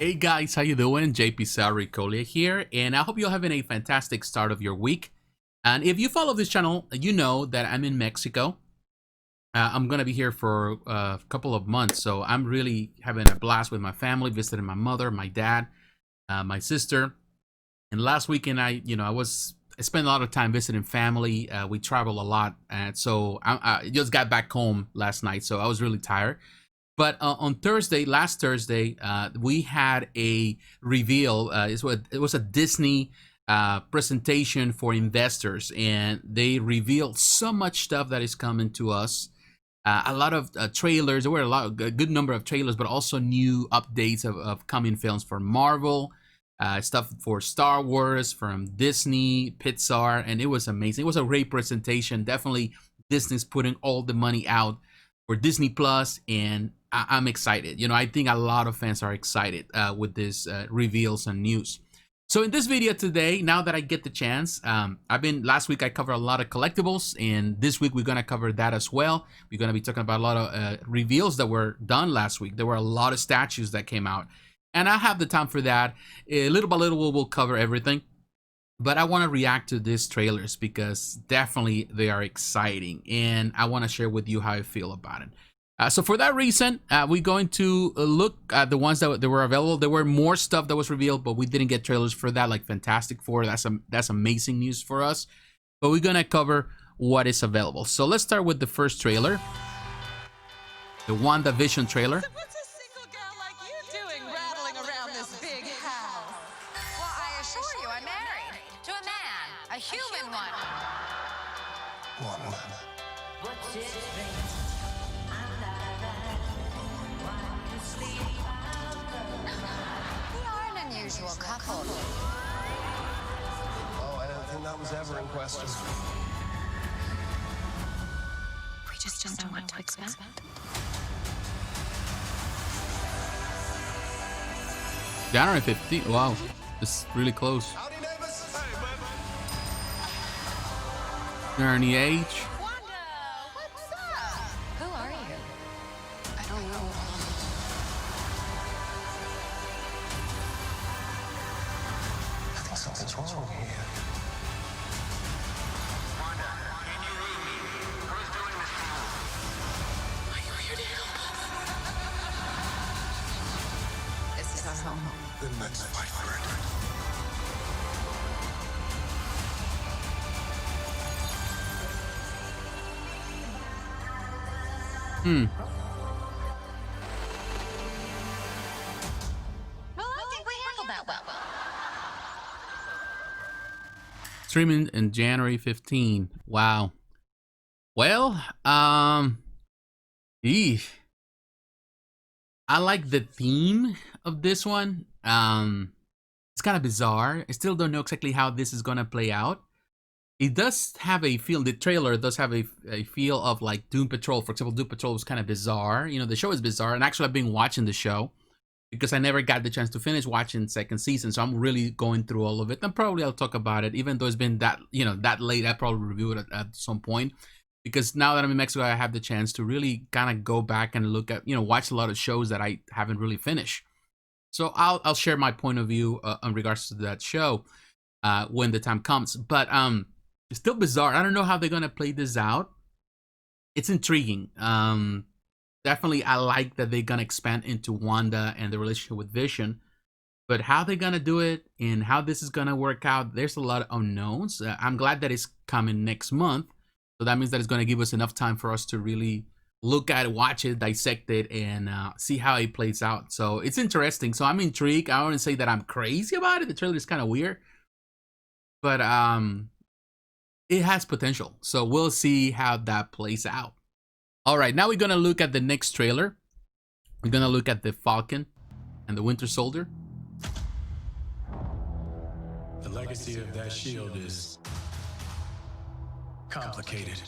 Hey guys, how you doing? jpsarrireviews here, and I hope you're having a fantastic start of your week. And if you follow this channel, you know that I'm in Mexico. I'm gonna be here for a couple of months, so I'm really having a blast with my family, visiting my mother, my dad, my sister. And last weekend, I spent a lot of time visiting family. We travel a lot, and so I just got back home last night, so I was really tired. But on Thursday, last Thursday, we had a reveal. It was a Disney presentation for investors, and they revealed so much stuff that is coming to us. A lot of trailers. There were a good number of trailers, but also new updates of coming films for Marvel, stuff for Star Wars from Disney, Pixar, and it was amazing. It was a great presentation. Definitely, Disney's putting all the money out for Disney Plus, and I'm excited. You know, I think a lot of fans are excited with this reveals and news. So in this video today, now that I get the chance, last week I covered a lot of collectibles, and this week we're gonna cover that as well. We're gonna be talking about a lot of reveals that were done last week. There were a lot of statues that came out, and I have the time for that. Little by little, we'll cover everything. But I want to react to these trailers because definitely they are exciting, and I want to share with you how I feel about it. So for that reason, we're going to look at the ones that were available. There were more stuff that was revealed, but we didn't get trailers for that, like Fantastic Four. That's amazing news for us. But we're going to cover what is available. So let's start with the first trailer, the WandaVision trailer. A human one. We are an unusual couple. Oh, I don't think that was ever in question. We just don't know what to expect. January 15th. Wow, it's really close. Journey H. Wanda, what's up? Who are you? I don't know. I think something's wrong here. Wanda, can you read me? Who's doing this to you? Are you here to help us? This is our home. Then let's fight for it. Well, I think we handled that well. Streaming in January 15. Wow. Well, I like the theme of this one. It's kind of bizarre. I still don't know exactly how this is gonna play out. It does have a feel, the trailer does have a feel of like Doom Patrol. For example, Doom Patrol was kind of bizarre. You know, the show is bizarre. And actually, I've been watching the show because I never got the chance to finish watching second season. So I'm really going through all of it. And probably I'll talk about it, even though it's been that late. I'll probably review it at some point. Because now that I'm in Mexico, I have the chance to really kind of go back and look at, watch a lot of shows that I haven't really finished. So I'll share my point of view in regards to that show when the time comes. But it's still bizarre. I don't know how they're gonna play this out. It's intriguing. Definitely, I like that they're gonna expand into Wanda and the relationship with Vision. But how they're gonna do it and how this is gonna work out, there's a lot of unknowns. I'm glad that it's coming next month. So that means that it's gonna give us enough time for us to really look at it, watch it, dissect it, and see how it plays out. So it's interesting. So I'm intrigued. I wouldn't say that I'm crazy about it. The trailer is kind of weird. But it has potential, so we'll see how that plays out. All right, now we're gonna look at the next trailer. We're gonna look at the Falcon and the Winter Soldier. The legacy of that shield is complicated.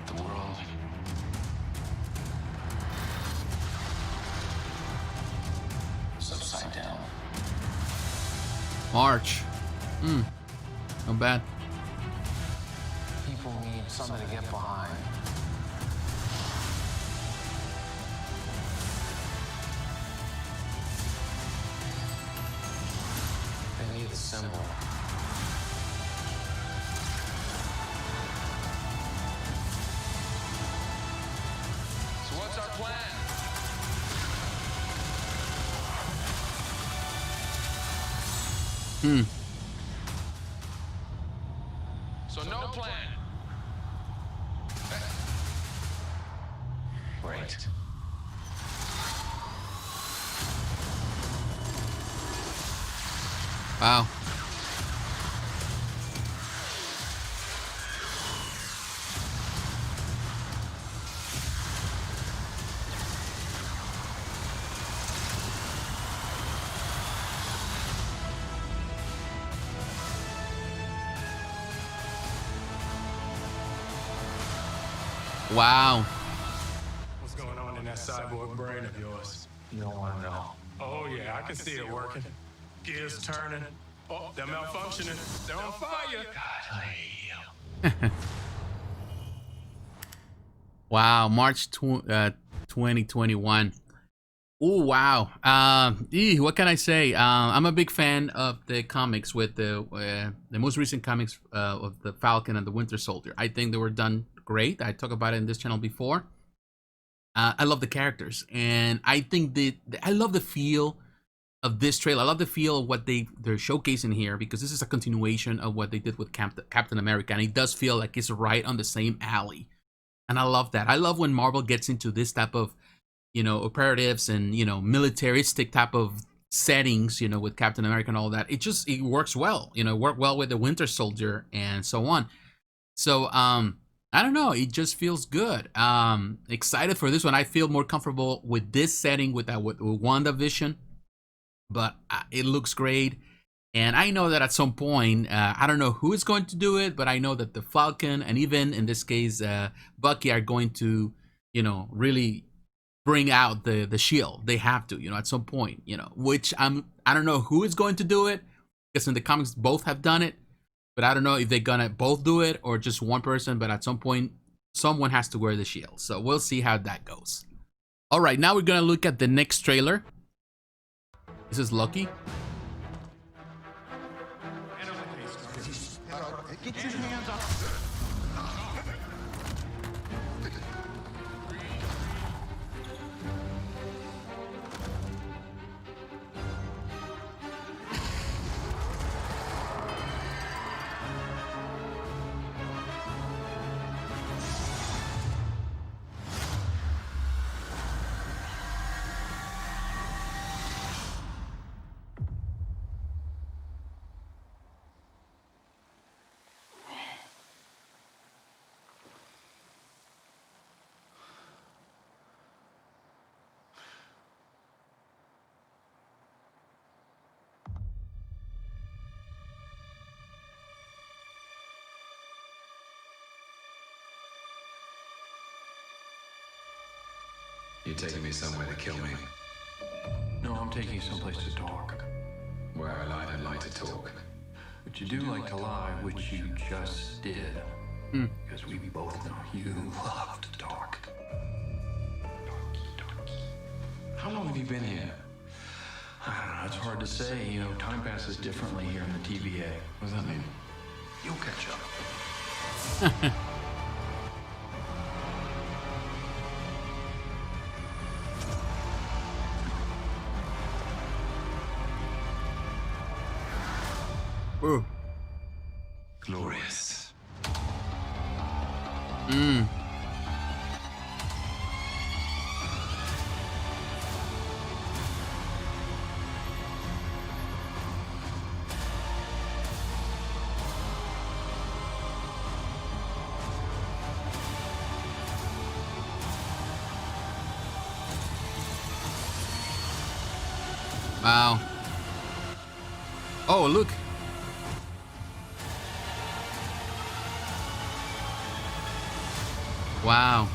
The world is upside down. March. Not bad. People people need something to get behind. They need the symbol. So what's our plan? So no plan. Great. Wow. Wow. What's going on in that cyborg brain of yours? You don't want to know. Oh, yeah, I can see it working. Gears turning. Oh, they're malfunctioning. They're on fire. God, I hate you. Wow. March 2021. Oh, wow. What can I say? I'm a big fan of the comics with the most recent comics of the Falcon and the Winter Soldier. I think they were done great. I talked about it in this channel before. I love the characters, and I think I love the feel of this trailer. I love the feel of what they're showcasing here, because this is a continuation of what they did with Captain America, and it does feel like it's right on the same alley. And I love that. I love when Marvel gets into this type of, operatives and, militaristic type of settings, with Captain America and all that. It works well. It worked well with the Winter Soldier and so on. So, I don't know. It just feels good. Excited for this one. I feel more comfortable with this setting with WandaVision, but it looks great. And I know that at some point, I don't know who is going to do it, but I know that the Falcon and even in this case, Bucky are going to, really bring out the shield. They have to, at some point, which I don't know who is going to do it, because in the comics both have done it. But I don't know if they're gonna both do it or just one person, but at some point, someone has to wear the shield. So we'll see how that goes. All right, now we're gonna look at the next trailer. This is Loki. Get your hands off. You're taking me somewhere to kill me. No, I'm taking you someplace to talk. Where I lie, I like to talk. But you do like to lie, which you just did. Because we both know you love to talk. How long have you been here? I don't know, it's hard to say. Time passes differently here in the TVA. What does that mean? You'll catch up. Ooh. Glorious. Wow. Oh, look. Wow.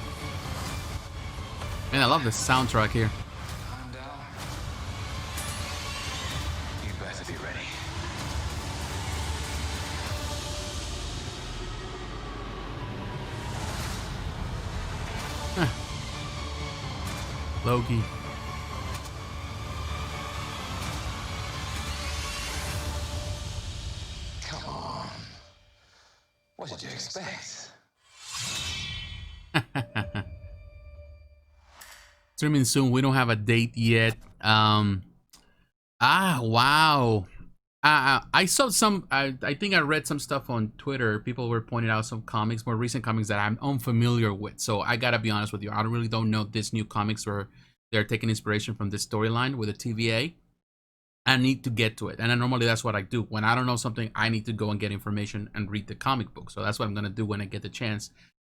Man, I love the soundtrack here. I'm down. You better be ready. Loki. Come on. What did you expect? Streaming soon. We don't have a date yet. Wow. I saw some. I think I read some stuff on Twitter. People were pointing out some comics, more recent comics that I'm unfamiliar with. So I gotta be honest with you. I really don't know this new comics where they're taking inspiration from this storyline with the TVA. I need to get to it, and normally that's what I do. When I don't know something, I need to go and get information and read the comic book. So that's what I'm gonna do when I get the chance,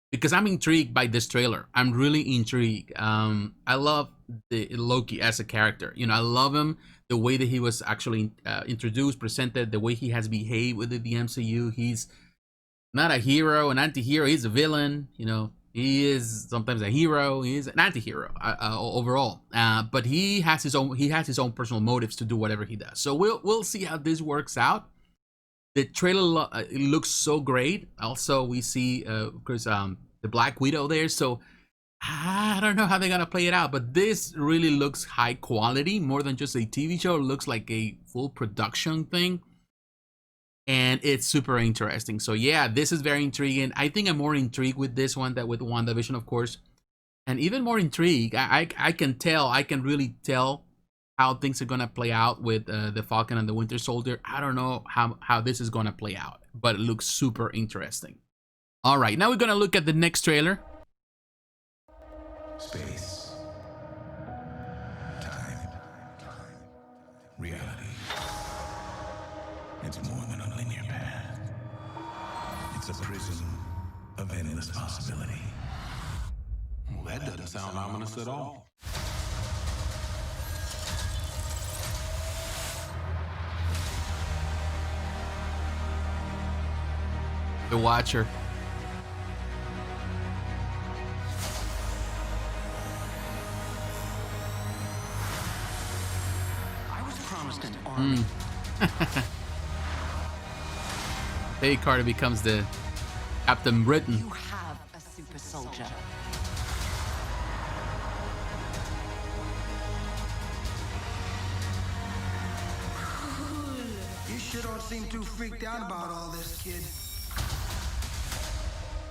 because I'm intrigued by this trailer. I'm really intrigued. I love the Loki as a character. You know, I love him, the way that he was actually introduced, presented, the way he has behaved within the MCU. He's not a hero, an anti-hero. He's a villain. You know, he is sometimes a hero. He is an anti-hero overall. But he has his own. He has his own personal motives to do whatever he does. So we'll see how this works out. The trailer it looks so great. Also, we see, of course, the Black Widow there. So I don't know how they're gonna play it out, but this really looks high quality, more than just a TV show. It looks like a full production thing, and it's super interesting. So yeah, this is very intriguing. I think I'm more intrigued with this one than with WandaVision, of course, and even more intrigued. I can really tell how things are gonna play out with the Falcon and the Winter Soldier. I don't know how this is gonna play out, but it looks super interesting. All right, now we're gonna look at the next trailer. Space. Time. Reality. It's more than a linear path. It's a prism of endless possibility. Well, that doesn't sound ominous at all. The Watcher. Promised an army. Hey, Carter becomes the Captain Britain. You have a super soldier. You sure don't seem too freaked out about all this, kid.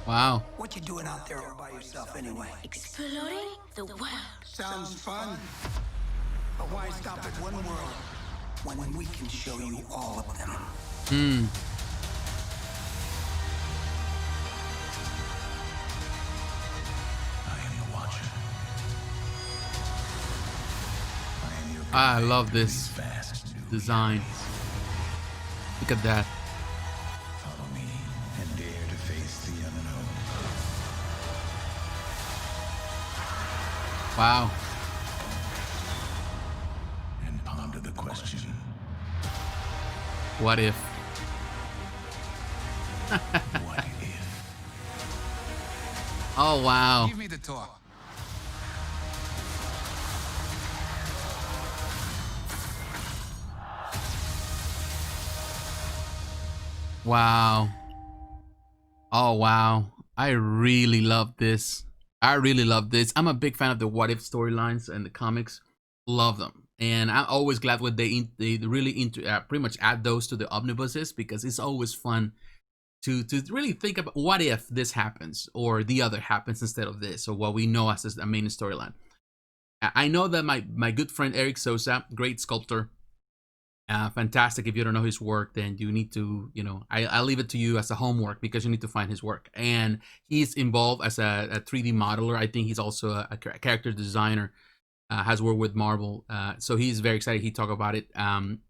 Wow. What you doing out there all by yourself anyway? Exploring the world. Sounds fun. But why stop at one world when we can show you all of them? I am the Watcher. I am your I guide love through this these vast new design. realities. Look at that. Follow me and dare to face the unknown. Wow. And ponder the question. What if? What if? Oh, wow. Give me the talk. Wow. Oh, wow. I really love this. I really love this. I'm a big fan of the what if storylines and the comics. Love them. And I'm always glad when they really pretty much add those to the omnibuses, because it's always fun to really think about what if this happens or the other happens instead of this, or what we know as a main storyline. I know that my good friend Eric Sosa, great sculptor, fantastic. If you don't know his work, then you need to, I'll leave it to you as a homework, because you need to find his work. And he's involved as a 3D modeler. I think he's also a character designer, has worked with Marvel. So he's very excited. He talked about it. And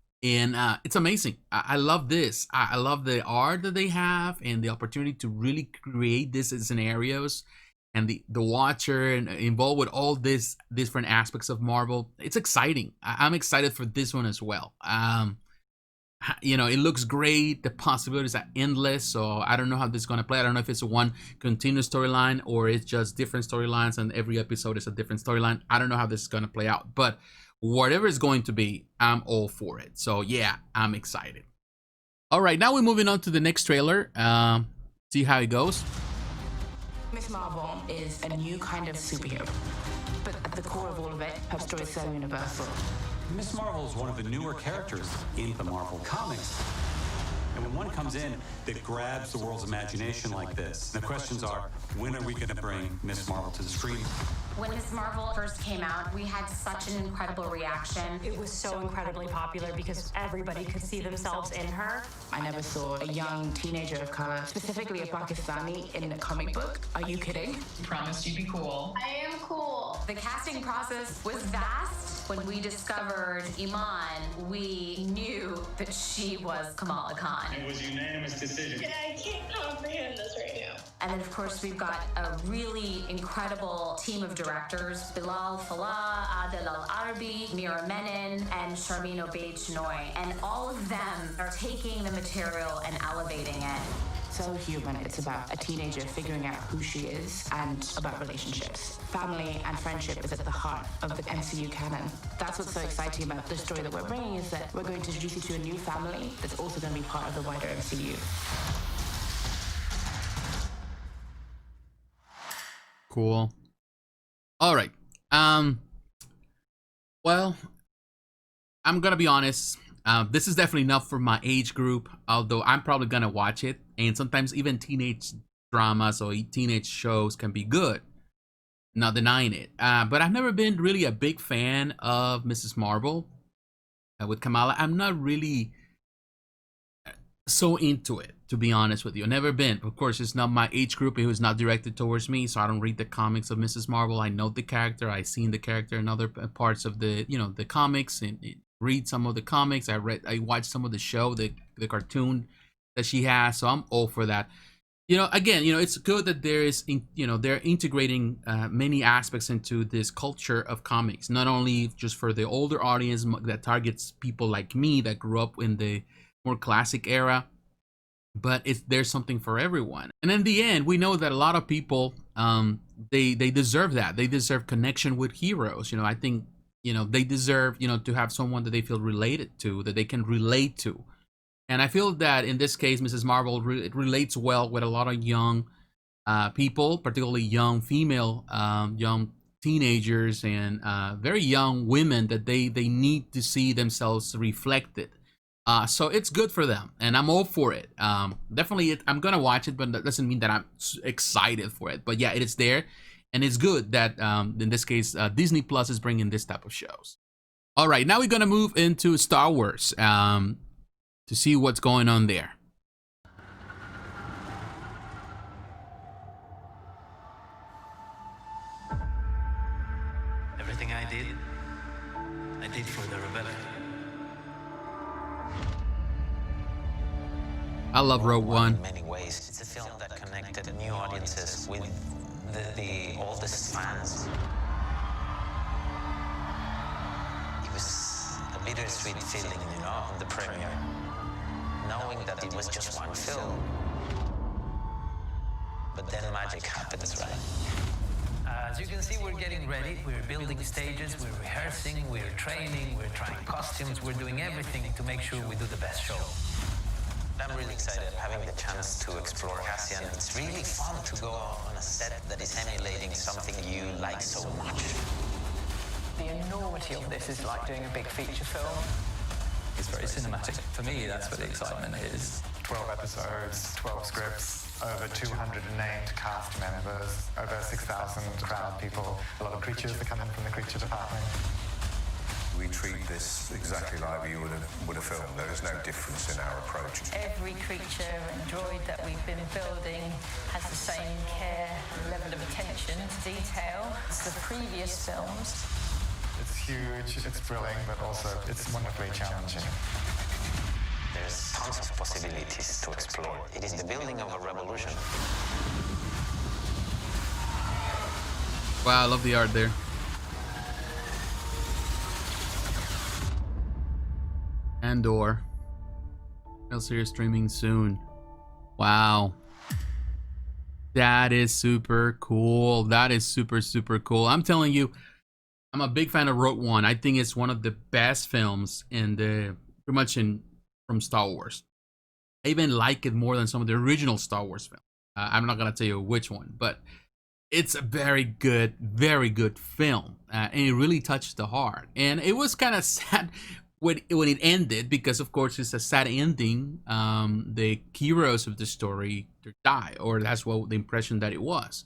it's amazing. I love this. I love the art that they have and the opportunity to really create these scenarios, and the Watcher, and involved with all these different aspects of Marvel. It's exciting. I'm excited for this one as well. It looks great. The possibilities are endless. So I don't know how this is going to play. I don't know if it's one continuous storyline or it's just different storylines and every episode is a different storyline. I don't know how this is going to play out. But whatever it's going to be, I'm all for it. So yeah, I'm excited. All right, now we're moving on to the next trailer. See how it goes. Miss Marvel is a new kind of superhero. But at the core of all of it, her story is so universal. Miss Marvel is one of the newer characters in the Marvel comics. And when one comes in that grabs the world's imagination like this, the questions are, when are we going to bring Miss Marvel to the screen? When Miss Marvel first came out, we had such an incredible reaction. It was so incredibly popular because everybody could see themselves in her. I never saw a young teenager of color, specifically a Pakistani, in a comic book. Are you kidding? Promised you'd be cool. I am cool. The casting process was vast. When we discovered Iman, we knew that she was Kamala Khan. It was a unanimous decision. Yeah, I can't comprehend this right now. And then, of course, we've got a really incredible team of directors. Bilal Fallah, Adel Al-Arabi, Mira Menon, and Sharmeen Obaid-Chinoy. And all of them are taking the material and elevating it. So human. It's about a teenager figuring out who she is and about relationships. Family and friendship is at the heart of the MCU canon. That's what's so exciting about the story that we're bringing, is that we're going to introduce you to a new family that's also going to be part of the wider MCU. Cool. All right. Well, I'm gonna be honest. This is definitely not for my age group, although I'm probably gonna watch it. And sometimes even teenage dramas or teenage shows can be good. Not denying it. But I've never been really a big fan of Mrs. Marvel with Kamala. I'm not really so into it, to be honest with you. Never been. Of course, it's not my age group. It was not directed towards me, so I don't read the comics of Mrs. Marvel. I know the character. I've seen the character in other parts of the, the comics, and read some of the comics. I watched some of the show, the cartoon that she has, so I'm all for that. Again, it's good that there is, they're integrating many aspects into this culture of comics, not only just for the older audience that targets people like me that grew up in the more classic era, but there's something for everyone. And in the end, we know that a lot of people, they deserve that. They deserve connection with heroes. I think, they deserve, to have someone that they feel related to, that they can relate to. And I feel that in this case, Mrs. Marvel, it relates well with a lot of young people, particularly young female, young teenagers, and very young women that they need to see themselves reflected. So it's good for them, and I'm all for it. Definitely, I'm gonna watch it, but that doesn't mean that I'm excited for it. But yeah, it is there, and it's good that in this case, Disney Plus is bringing this type of shows. All right, now we're gonna move into Star Wars to see what's going on there. Everything I did for the rebellion. I love Rogue One. In many ways, it's a film that connected new audiences with the oldest fans. It was a bittersweet feeling, on the premiere, knowing that it was just one film. But then magic happens, right? As you can see, we're getting ready. We're building stages, we're rehearsing, we're training, we're trying costumes, we're doing everything to make sure we do the best show. I'm really excited having the chance to explore Cassian. It's really fun to go on a set that is emulating something you like so much. The enormity of this is like doing a big feature film. It's very cinematic. For me, that's where the excitement is. 12 episodes, 12 scripts, over 200 named cast members, over 6,000 crowd people. A lot of creatures that come in from the creature department. We treat this exactly like we would have filmed. There is no difference in our approach. Every creature and droid that we've been building has the same care and level of attention to detail as the previous films. It's huge, it's thrilling, but also it's wonderfully challenging. There's tons of possibilities to explore. It is the building of a revolution. Wow, I love the art there. Andor. Real series streaming soon. Wow. That is super cool. That is super, super cool. I'm telling you, I'm a big fan of Rogue One. I think it's one of the best films in pretty much from Star Wars. I even like it more than some of the original Star Wars films. I'm not gonna tell you which one, but It's a very good film, and it really touched the heart. And it was kind of sad when it ended, because of course it's a sad ending. The heroes of the story die, or that's what the impression that it was.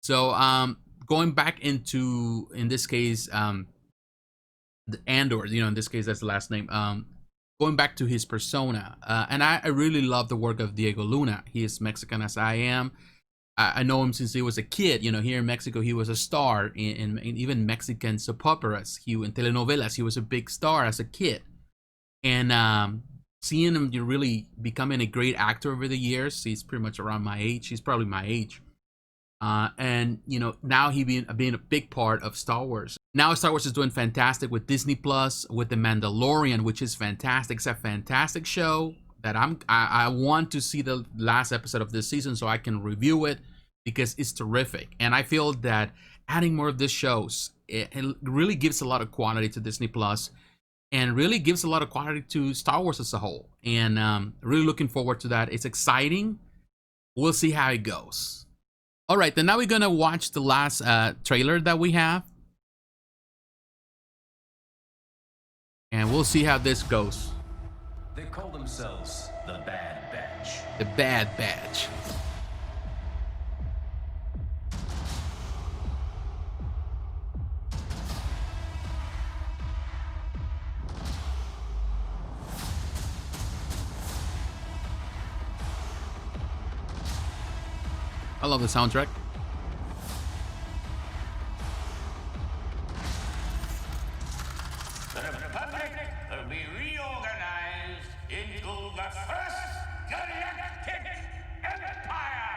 So going back into, in this case, the Andor, in this case that's the last name. Going back to his persona, and I really love the work of Diego Luna. He is Mexican as I am. I know him since he was a kid. Here in Mexico, he was a star in even Mexican soap operas. In telenovelas, he was a big star as a kid. And seeing him really becoming a great actor over the years, he's pretty much around my age. He's probably my age. And now he being a big part of Star Wars. Now Star Wars is doing fantastic with Disney Plus, with The Mandalorian, which is fantastic. It's a fantastic show that I want to see the last episode of this season so I can review it, because it's terrific. And I feel that adding more of these shows, it really gives a lot of quality to Disney Plus, and really gives a lot of quality to Star Wars as a whole. And really looking forward to that. It's exciting. We'll see how it goes. All right, then now we're gonna watch the last trailer that we have, and we'll see how this goes. They call themselves the Bad Batch. The Bad Batch. I love the soundtrack. The Republic will be reorganized into the First Galactic Empire!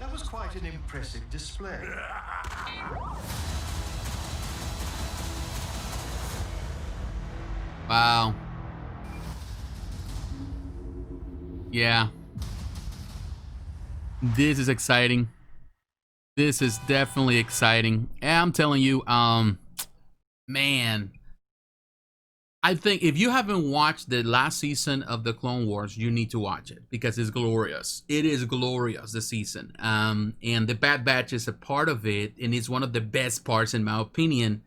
That was quite an impressive display. Wow. Yeah. This is exciting. This is definitely exciting. And I'm telling you, man, I think if you haven't watched the last season of the Clone Wars, you need to watch it, because it's glorious. It is glorious, the season. And the Bad Batch is a part of it, and it's one of the best parts, in my opinion,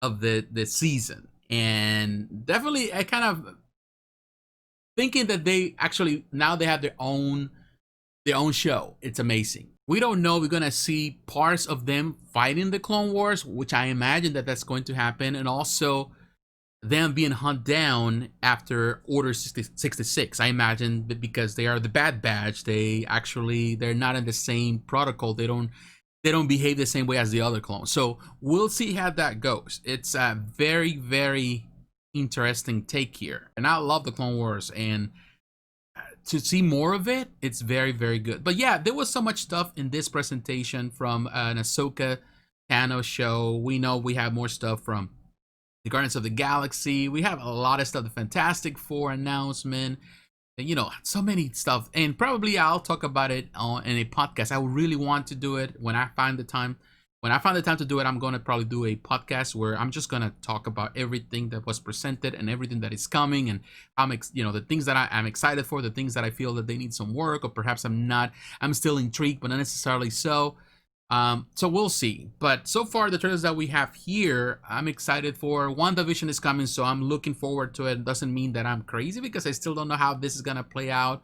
of the season. And definitely, I kind of thinking that they actually now they have their own show. It's amazing. We don't know. We're gonna see parts of them fighting the Clone Wars, which I imagine that that's going to happen, and also them being hunted down after Order 66. I imagine that because they are the Bad Batch, they're not in the same protocol. They don't behave the same way as the other clones. So we'll see how that goes. It's a very, very interesting take here, and I love the Clone Wars, and to see more of it, it's very, very good. But yeah, there was so much stuff in this presentation from an Ahsoka Tano show. We know we have more stuff from the Guardians of the Galaxy. We have a lot of stuff. The Fantastic Four announcement. So many stuff. And probably I'll talk about it in a podcast. I really want to do it when I find the time. When I find the time to do it, I'm going to probably do a podcast where I'm just going to talk about everything that was presented and everything that is coming, and the things that I'm excited for, the things that I feel that they need some work, or perhaps I'm not. I'm still intrigued, but not necessarily so. So we'll see. But so far, the trailers that we have here, I'm excited for. WandaVision is coming, so I'm looking forward to it. Doesn't mean that I'm crazy, because I still don't know how this is going to play out.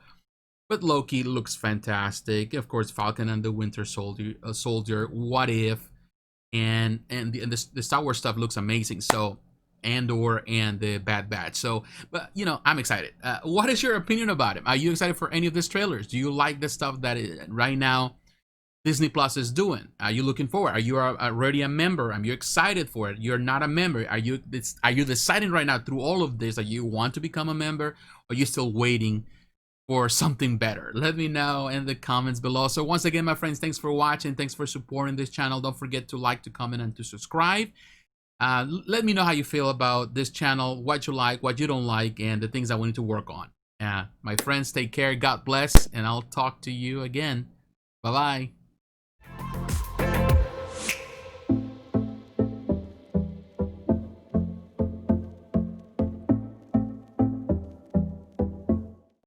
But Loki looks fantastic. Of course, Falcon and the Winter Soldier. What If? And the Star Wars stuff looks amazing. So, Andor and the Bad Batch. So, but I'm excited. What is your opinion about it? Are you excited for any of these trailers? Do you like the stuff that right now Disney Plus is doing? Are you looking forward? Are you already a member? Are you excited for it? You're not a member. Are you deciding right now through all of this that you want to become a member, or are you still waiting for something better? Let me know in the comments below. So once again, my friends, thanks for watching. Thanks for supporting this channel. Don't forget to like, to comment, and to subscribe. Let me know how you feel about this channel, what you like, what you don't like, and the things I want to work on. My friends, take care, God bless, and I'll talk to you again. Bye-bye.